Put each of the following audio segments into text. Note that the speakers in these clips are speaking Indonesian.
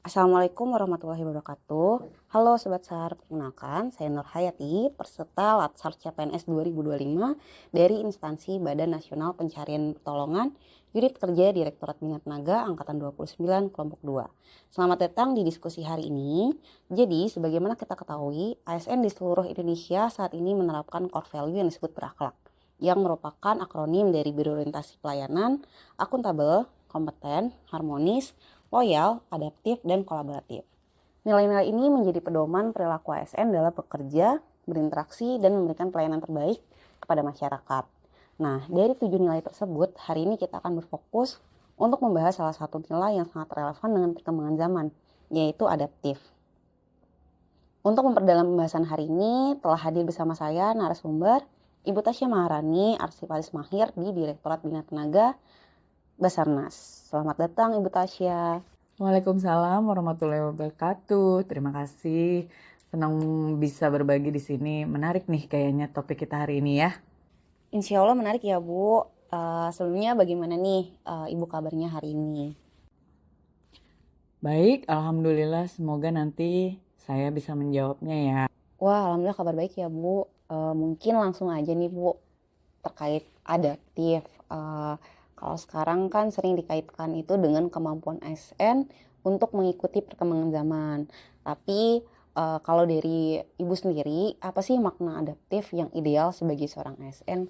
Assalamualaikum warahmatullahi wabarakatuh. Halo Sobat SAR, perkenalkan saya Nur Hayati, peserta Latsar CPNS 2025 dari instansi Badan Nasional Pencarian Pertolongan, Unit Kerja Direktorat Bina Tenaga Angkatan 29 Kelompok 2. Selamat datang di diskusi hari ini. Jadi, sebagaimana kita ketahui, ASN di seluruh Indonesia saat ini menerapkan core value yang disebut berakhlak, yang merupakan akronim dari berorientasi pelayanan, akuntabel, kompeten, harmonis, loyal, adaptif, dan kolaboratif. Nilai-nilai ini menjadi pedoman perilaku ASN dalam bekerja, berinteraksi, dan memberikan pelayanan terbaik kepada masyarakat. Nah, dari 7 nilai tersebut, hari ini kita akan berfokus untuk membahas salah satu nilai yang sangat relevan dengan perkembangan zaman, yaitu adaptif. Untuk memperdalam pembahasan hari ini, telah hadir bersama saya narasumber Ibu Tasya Maharani, Arsipalis Mahir di Direktorat Bina Tenaga Basarnas. Selamat datang Ibu Tasya. Waalaikumsalam warahmatullahi wabarakatuh. Terima kasih. Senang bisa berbagi di sini. Menarik nih kayaknya topik kita hari ini ya. Insya Allah menarik ya Bu. Sebelumnya bagaimana nih Ibu kabarnya hari ini? Baik, alhamdulillah. Semoga nanti saya bisa menjawabnya ya. Wah, alhamdulillah kabar baik ya Bu. Mungkin langsung aja nih Bu, terkait adaptif. Kalau sekarang kan sering dikaitkan itu dengan kemampuan ASN untuk mengikuti perkembangan zaman. Tapi kalau dari Ibu sendiri, apa sih makna adaptif yang ideal sebagai seorang ASN?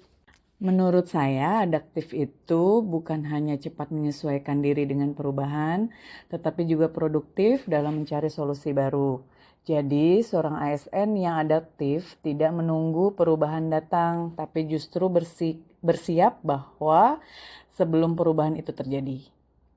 Menurut saya, adaptif itu bukan hanya cepat menyesuaikan diri dengan perubahan, tetapi juga produktif dalam mencari solusi baru. Jadi, seorang ASN yang adaptif tidak menunggu perubahan datang, tapi justru bersiap bahwa sebelum perubahan itu terjadi.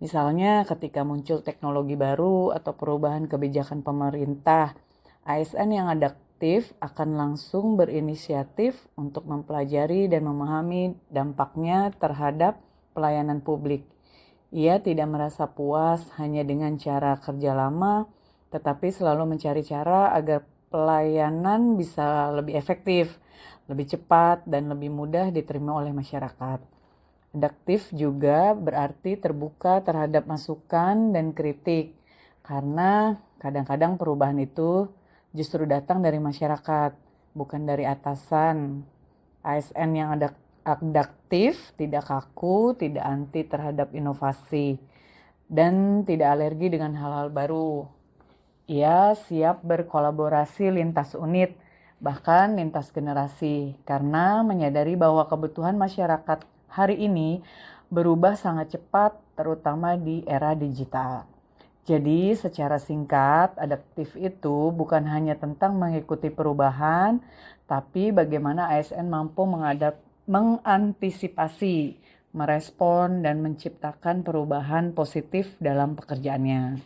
Misalnya ketika muncul teknologi baru atau perubahan kebijakan pemerintah, ASN yang adaptif akan langsung berinisiatif untuk mempelajari dan memahami dampaknya terhadap pelayanan publik. Ia tidak merasa puas hanya dengan cara kerja lama, tetapi selalu mencari cara agar pelayanan bisa lebih efektif, lebih cepat, dan lebih mudah diterima oleh masyarakat. Adaptif juga berarti terbuka terhadap masukan dan kritik, karena kadang-kadang perubahan itu justru datang dari masyarakat, bukan dari atasan. ASN yang adaptif tidak kaku, tidak anti terhadap inovasi, dan tidak alergi dengan hal-hal baru. Ia siap berkolaborasi lintas unit, bahkan lintas generasi, karena menyadari bahwa kebutuhan masyarakat hari ini berubah sangat cepat, terutama di era digital. Jadi secara singkat, adaptif itu bukan hanya tentang mengikuti perubahan, tapi bagaimana ASN mampu mengantisipasi, merespon, dan menciptakan perubahan positif dalam pekerjaannya.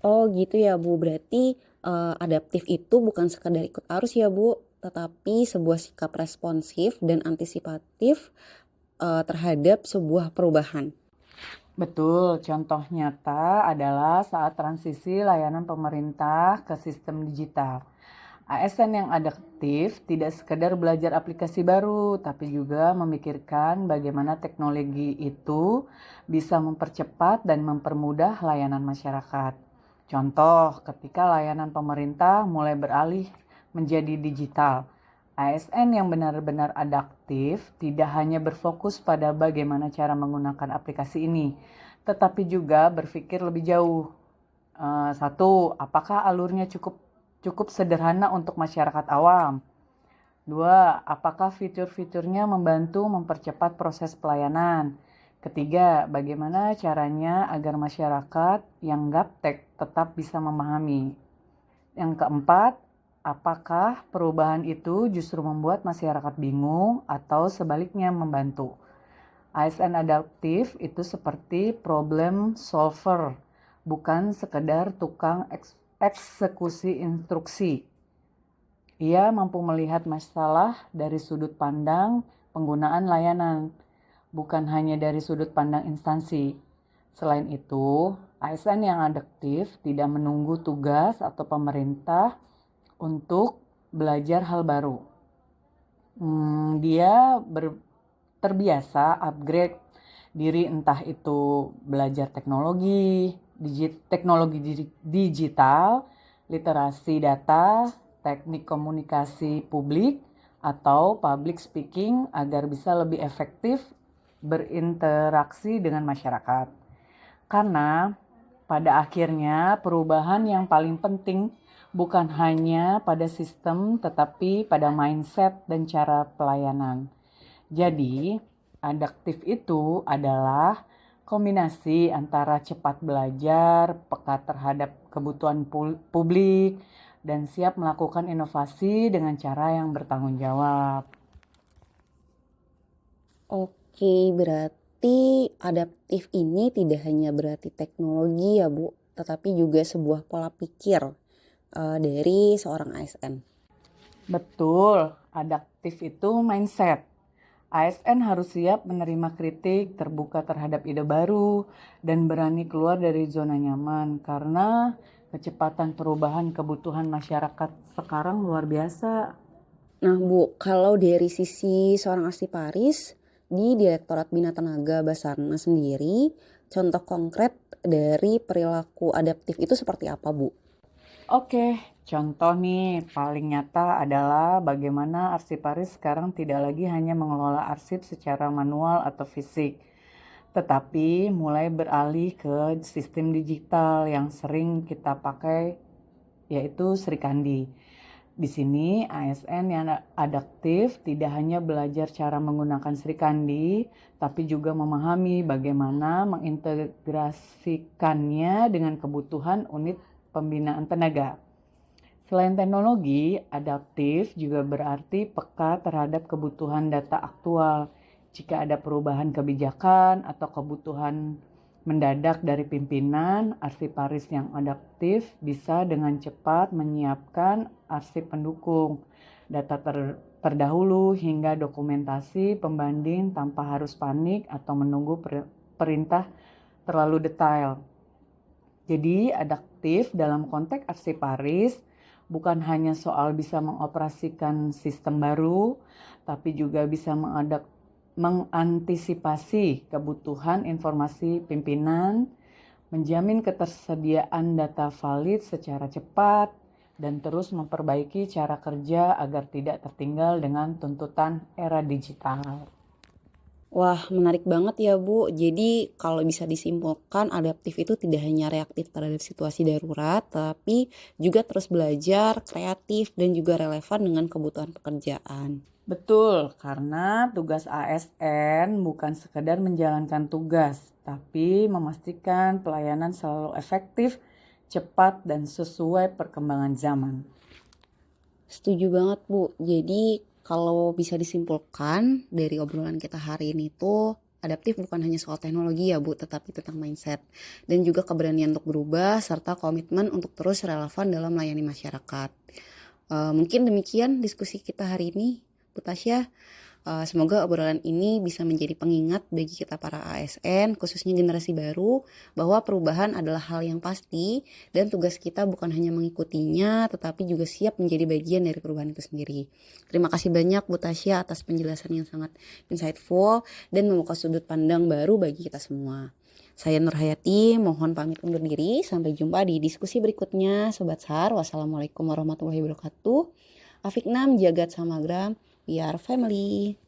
Oh gitu ya Bu, berarti adaptif itu bukan sekedar ikut arus ya Bu, tetapi sebuah sikap responsif dan antisipatif terhadap sebuah perubahan. Betul, contoh nyata adalah saat transisi layanan pemerintah ke sistem digital. ASN yang adaptif tidak sekedar belajar aplikasi baru, tapi juga memikirkan bagaimana teknologi itu bisa mempercepat dan mempermudah layanan masyarakat. Contoh, ketika layanan pemerintah mulai beralih menjadi digital, ASN yang benar-benar adaptif tidak hanya berfokus pada bagaimana cara menggunakan aplikasi ini, tetapi juga berpikir lebih jauh. Satu, apakah alurnya cukup sederhana untuk masyarakat awam? Dua, apakah fitur-fiturnya membantu mempercepat proses pelayanan? Ketiga, bagaimana caranya agar masyarakat yang gaptek tetap bisa memahami? Yang keempat, apakah perubahan itu justru membuat masyarakat bingung atau sebaliknya membantu? ASN adaptif itu seperti problem solver, bukan sekedar tukang eksekusi instruksi. Ia mampu melihat masalah dari sudut pandang penggunaan layanan, bukan hanya dari sudut pandang instansi. Selain itu, ASN yang adaptif tidak menunggu tugas atau pemerintah untuk belajar hal baru. Dia terbiasa upgrade diri, entah itu belajar teknologi digital, literasi data, teknik komunikasi publik, atau public speaking agar bisa lebih efektif berinteraksi dengan masyarakat. Karena pada akhirnya perubahan yang paling penting bukan hanya pada sistem tetapi pada mindset dan cara pelayanan. Jadi, adaptif itu adalah kombinasi antara cepat belajar, peka terhadap kebutuhan publik, dan siap melakukan inovasi dengan cara yang bertanggung jawab. Oke, berarti adaptif ini tidak hanya berarti teknologi ya Bu, tetapi juga sebuah pola pikir dari seorang ASN. Betul, adaptif itu mindset. ASN harus siap menerima kritik, terbuka terhadap ide baru, dan berani keluar dari zona nyaman karena kecepatan perubahan kebutuhan masyarakat sekarang luar biasa. Nah Bu, kalau dari sisi seorang arsiparis di Direktorat Bina Tenaga Basarnas sendiri, contoh konkret dari perilaku adaptif itu seperti apa Bu? Oke, contoh nih paling nyata adalah bagaimana arsiparis sekarang tidak lagi hanya mengelola arsip secara manual atau fisik, tetapi mulai beralih ke sistem digital yang sering kita pakai, yaitu Srikandi. Di sini ASN yang adaptif tidak hanya belajar cara menggunakan Srikandi, tapi juga memahami bagaimana mengintegrasikannya dengan kebutuhan unit pembinaan tenaga. Selain teknologi, adaptif juga berarti peka terhadap kebutuhan data aktual. Jika ada perubahan kebijakan atau kebutuhan mendadak dari pimpinan, arsiparis yang adaptif bisa dengan cepat menyiapkan arsip pendukung, data terdahulu hingga dokumentasi pembanding tanpa harus panik atau menunggu perintah terlalu detail. Jadi adaptif dalam konteks arsiparis bukan hanya soal bisa mengoperasikan sistem baru, tapi juga bisa mengantisipasi kebutuhan informasi pimpinan, menjamin ketersediaan data valid secara cepat, dan terus memperbaiki cara kerja agar tidak tertinggal dengan tuntutan era digital. Wah, menarik banget ya Bu. Jadi kalau bisa disimpulkan adaptif itu tidak hanya reaktif terhadap situasi darurat, tapi juga terus belajar, kreatif, dan juga relevan dengan kebutuhan pekerjaan. Betul, karena tugas ASN bukan sekedar menjalankan tugas, tapi memastikan pelayanan selalu efektif, cepat, dan sesuai perkembangan zaman. Setuju banget Bu. Jadi kalau bisa disimpulkan dari obrolan kita hari ini tuh adaptif bukan hanya soal teknologi ya Bu, tetapi tentang mindset dan juga keberanian untuk berubah serta komitmen untuk terus relevan dalam melayani masyarakat. Mungkin demikian diskusi kita hari ini, Bu Tasya. Semoga obrolan ini bisa menjadi pengingat bagi kita para ASN, khususnya generasi baru, bahwa perubahan adalah hal yang pasti dan tugas kita bukan hanya mengikutinya, tetapi juga siap menjadi bagian dari perubahan itu sendiri. Terima kasih banyak Bu Tasya atas penjelasan yang sangat insightful dan membuka sudut pandang baru bagi kita semua. Saya Nur Hayati, mohon pamit undur diri. Sampai jumpa di diskusi berikutnya. Sobat Sar, wassalamualaikum warahmatullahi wabarakatuh. Afiknam Jagat Samagram, we are family.